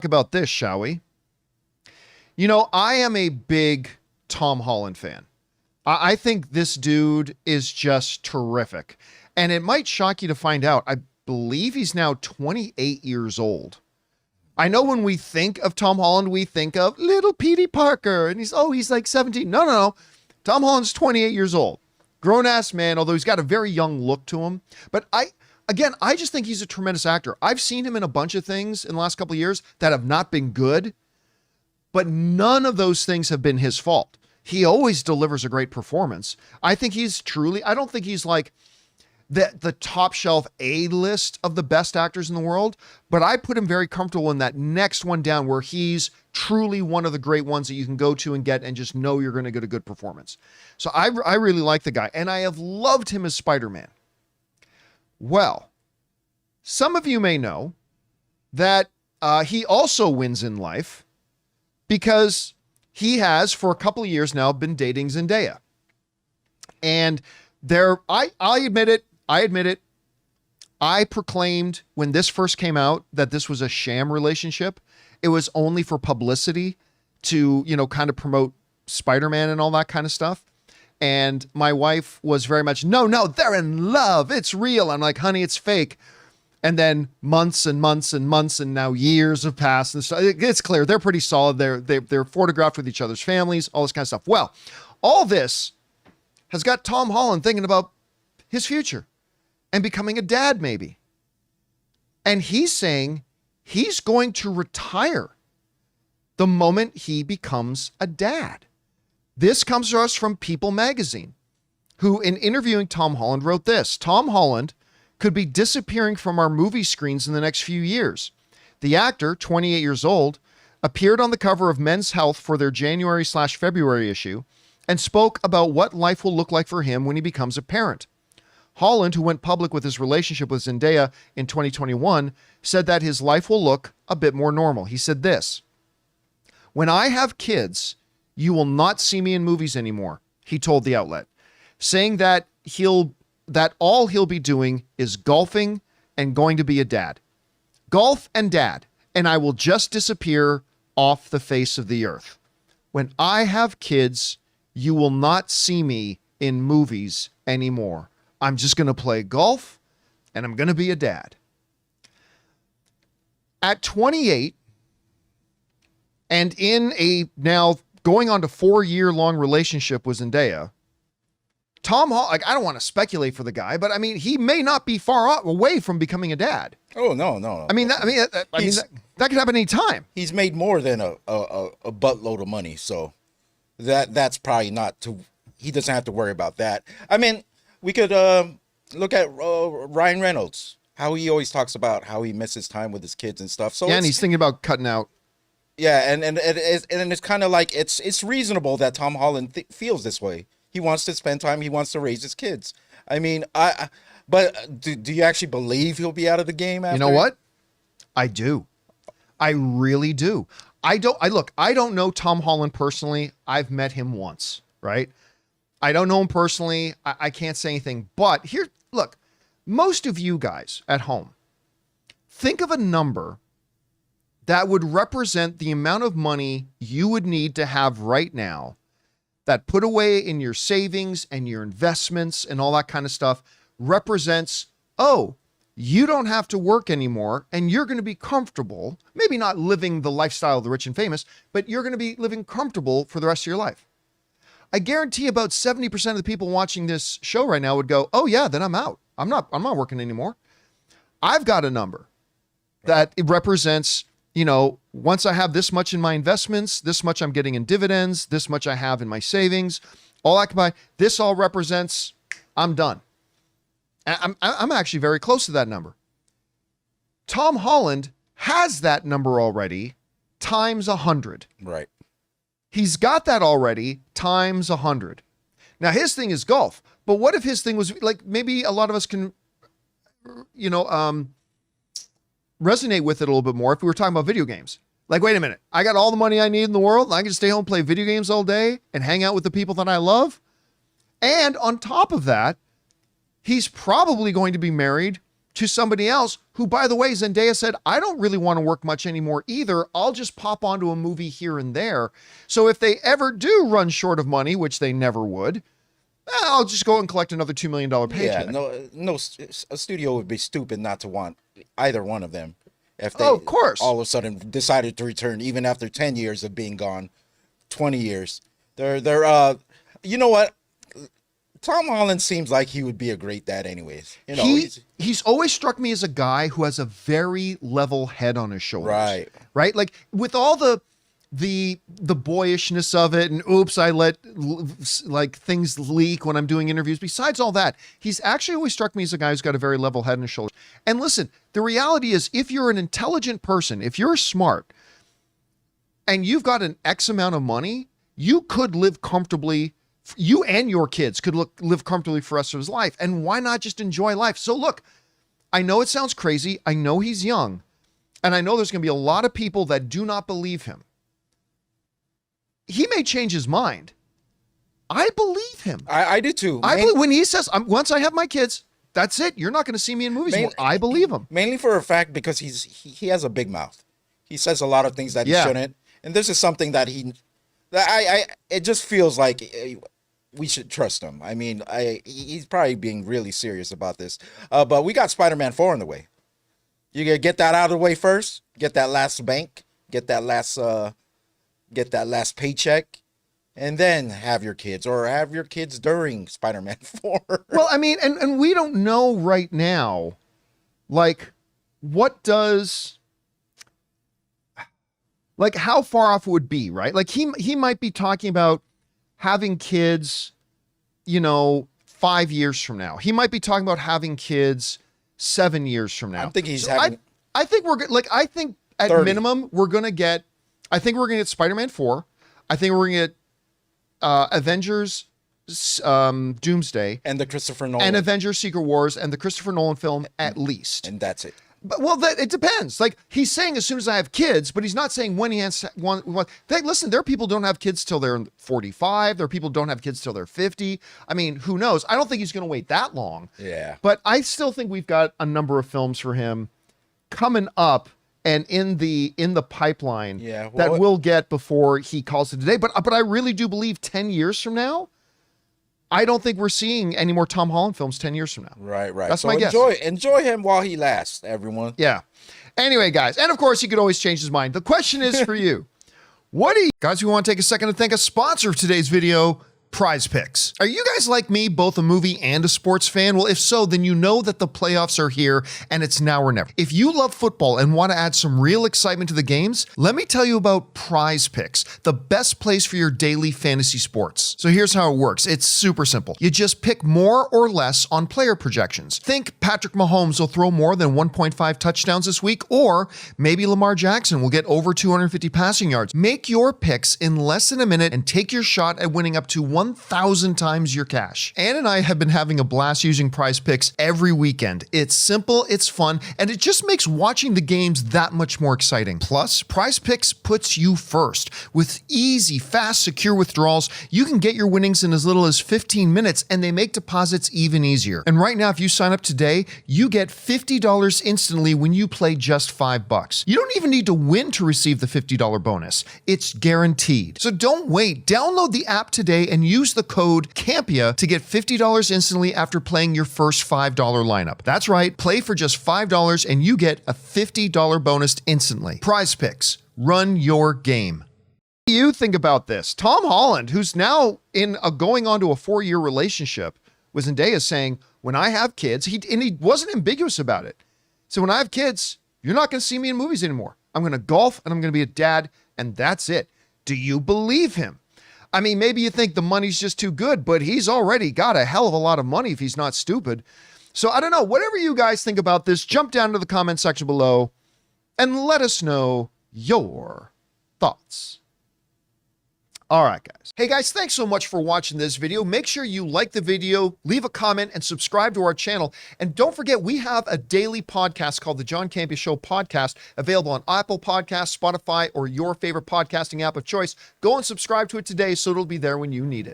About this, shall we? You know, I am a big Tom Holland fan. I think this dude is just terrific. And it might shock you to find out, I believe he's now 28 years old. I know when we think of Tom Holland, we think of little Petey Parker, and he's like 17. No. Tom Holland's 28 years old. Grown-ass man, although he's got a very young look to him. But I just think he's a tremendous actor. I've seen him in a bunch of things in the last couple of years that have not been good, but none of those things have been his fault. He always delivers a great performance. I think I don't think he's like the top shelf A-list of the best actors in the world, but I put him very comfortable in that next one down where he's truly one of the great ones that you can go to and get and just know you're going to get a good performance. So I really like the guy, and I have loved him as Spider-Man. Well, some of you may know that he also wins in life because he has, for a couple of years now, been dating Zendaya. And I admit it, I proclaimed when this first came out that this was a sham relationship. It was only for publicity to, kind of promote Spider-Man and all that kind of stuff. And my wife was very much, no, they're in love. It's real. I'm like, honey, it's fake. And then months and months and months and now years have passed. And so it's clear they're pretty solid. They're photographed with each other's families, all this kind of stuff. Well, all this has got Tom Holland thinking about his future and becoming a dad maybe. And he's saying he's going to retire the moment he becomes a dad. This comes to us from People magazine, who in interviewing Tom Holland wrote this: Tom Holland could be disappearing from our movie screens in the next few years. The actor, 28 years old, appeared on the cover of Men's Health for their January/February issue and spoke about what life will look like for him when he becomes a parent. Holland, who went public with his relationship with Zendaya in 2021, said that his life will look a bit more normal. He said this: "When I have kids, you will not see me in movies anymore," he told the outlet, saying that all he'll be doing is golfing and going to be a dad. Golf and dad, and I will just disappear off the face of the earth. When I have kids, you will not see me in movies anymore. I'm just going to play golf and I'm going to be a dad. At 28, and in a now going on to 4-year-long relationship with Zendaya, Tom Holland, I don't want to speculate for the guy, but I mean, he may not be far away from becoming a dad. Oh, no. That could happen any time. He's made more than a buttload of money, so that's probably not too. He doesn't have to worry about that. I mean, we could look at Ryan Reynolds, how he always talks about how he misses time with his kids and stuff. So yeah, and he's thinking about cutting out. Yeah, and it's kind of like it's reasonable that Tom Holland feels this way. He wants to spend time. He wants to raise his kids. I mean, but do you actually believe he'll be out of the game after? You know what? I do. I really do. I don't know Tom Holland personally. I've met him once, right? I don't know him personally. I can't say anything. But look, most of you guys at home, think of a number that would represent the amount of money you would need to have right now that put away in your savings and your investments and all that kind of stuff represents, you don't have to work anymore and you're going to be comfortable, maybe not living the lifestyle of the rich and famous, but you're going to be living comfortable for the rest of your life. I guarantee about 70% of the people watching this show right now would go, oh yeah, then I'm out. I'm not working anymore. I've got a number that it represents, once I have this much in my investments, this much I'm getting in dividends, this much I have in my savings, all I can buy, this all represents, I'm done. I'm actually very close to that number. Tom Holland has that number already times 100. Right. He's got that already times 100. Now his thing is golf, but what if his thing was like, maybe a lot of us can, resonate with it a little bit more if we were talking about video games. Like, wait a minute, I got all the money I need in the world and I can stay home, play video games all day and hang out with the people that I love. And on top of that, he's probably going to be married to somebody else who, by the way, Zendaya said, I don't really want to work much anymore either. I'll just pop onto a movie here and there. So if they ever do run short of money, which they never would, I'll just go and collect another $2 million paycheck. Yeah, a studio would be stupid not to want either one of them if they of course. all of a sudden decided to return, even after 10 years of being gone, 20 years. They're you know what? Tom Holland seems like he would be a great dad anyways. You know, he's always struck me as a guy who has a very level head on his shoulders. Right? Like with all the boyishness of it and oops, I let like things leak when I'm doing interviews. Besides all that, he's actually always struck me as a guy who's got a very level head on his shoulders. And listen, the reality is if you're an intelligent person, if you're smart and you've got an X amount of money, you could live comfortably. You and your kids could live comfortably for the rest of his life. And why not just enjoy life? So look, I know it sounds crazy. I know he's young. And I know there's going to be a lot of people that do not believe him. He may change his mind. I believe him. I do too. I believe when he says, once I have my kids, that's it. You're not going to see me in movies anymore. I believe him. Mainly for a fact because he has a big mouth. He says a lot of things that he shouldn't. And this is something that it just feels like we should trust him. I mean, he's probably being really serious about this. But we got Spider-Man 4 in the way. You gotta get that out of the way first. Get that last bank. Get that last paycheck. And then have your kids. Or have your kids during Spider-Man 4. Well, I mean, and we don't know right now, like, what does... Like how far off it would be, right? Like he might be talking about having kids, 5 years from now. He might be talking about having kids 7 years from now. I'm thinking he's having. I think we're like. I think at 30. minimum we're gonna get. I think we're gonna get Spider-Man 4. I think we're gonna get Avengers, Doomsday, And the Christopher Nolan. and Avengers: Secret Wars, and the Christopher Nolan film at least. And that's it. But it depends. Like he's saying as soon as I have kids, but he's not saying when he has one. Listen, there are people who don't have kids till they're 45. There are people who don't have kids till they're 50. I mean, who knows? I don't think he's going to wait that long. Yeah. But I still think we've got a number of films for him coming up and in the pipeline that we'll get before he calls it a day. But I really do believe 10 years from now, I don't think we're seeing any more Tom Holland films 10 years from now. Right. That's my guess. Enjoy him while he lasts, everyone. Yeah. Anyway, guys, and of course, he could always change his mind. The question is for you. What do you... Guys, we want to take a second to thank a sponsor of today's video, PrizePicks. Are you guys like me, both a movie and a sports fan? Well, if so, then you know that the playoffs are here and it's now or never. If you love football and want to add some real excitement to the games, let me tell you about PrizePicks, the best place for your daily fantasy sports. So here's how it works. It's super simple. You just pick more or less on player projections. Think Patrick Mahomes will throw more than 1.5 touchdowns this week, or maybe Lamar Jackson will get over 250 passing yards. Make your picks in less than a minute and take your shot at winning up to 1,000 times your cash. Ann and I have been having a blast using PrizePicks every weekend. It's simple, it's fun, and it just makes watching the games that much more exciting. Plus, PrizePicks puts you first. With easy, fast, secure withdrawals, you can get your winnings in as little as 15 minutes, and they make deposits even easier. And right now, if you sign up today, you get $50 instantly when you play just $5. You don't even need to win to receive the $50 bonus. It's guaranteed. So don't wait. Download the app today and use the code Campea to get $50 instantly after playing your first $5 lineup. That's right, play for just $5 and you get a $50 bonus instantly. PrizePicks, run your game. What do you think about this? Tom Holland, who's now going on to a 4-year relationship with Zendaya, saying, when I have kids, he wasn't ambiguous about it. So when I have kids, you're not going to see me in movies anymore. I'm going to golf and I'm going to be a dad, and that's it. Do you believe him? I mean, maybe you think the money's just too good, but he's already got a hell of a lot of money if he's not stupid. So I don't know. Whatever you guys think about this, jump down to the comment section below and let us know your thoughts. All right, guys. Hey, guys, thanks so much for watching this video. Make sure you like the video, leave a comment, and subscribe to our channel. And don't forget, we have a daily podcast called the John Campea Show podcast, available on Apple Podcasts, Spotify, or your favorite podcasting app of choice. Go and subscribe to it today so it'll be there when you need it.